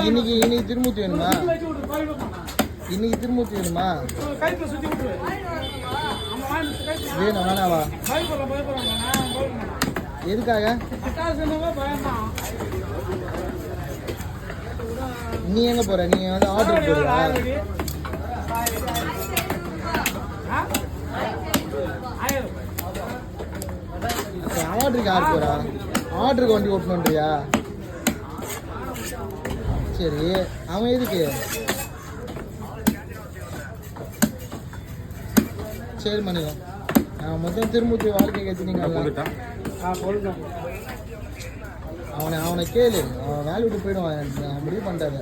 இன்னைக்கு திருமூர்த்தி வேணுமா? இன்னைக்கு திருமூர்த்தி வேணுமா? வேணும் வேணாவா? எதுக்காக? நீ எங்க போற? நீ வந்து ஆர்டர் போறியா? ஆர்டருக்கு யார் போறா? ஆர்டருக்கு வண்டி ஓட்டணுன்றியா? சரி, அவன் எதுக்கு? சரி மணியம், நான் மொத்தம் திருமூர்த்தி வாழ்க்கை கற்றுனீங்க. அவனை கேளு, அவன் வேலை விட்டு போயிடுவான். நான் முடிவு பண்ணிட்டாங்க.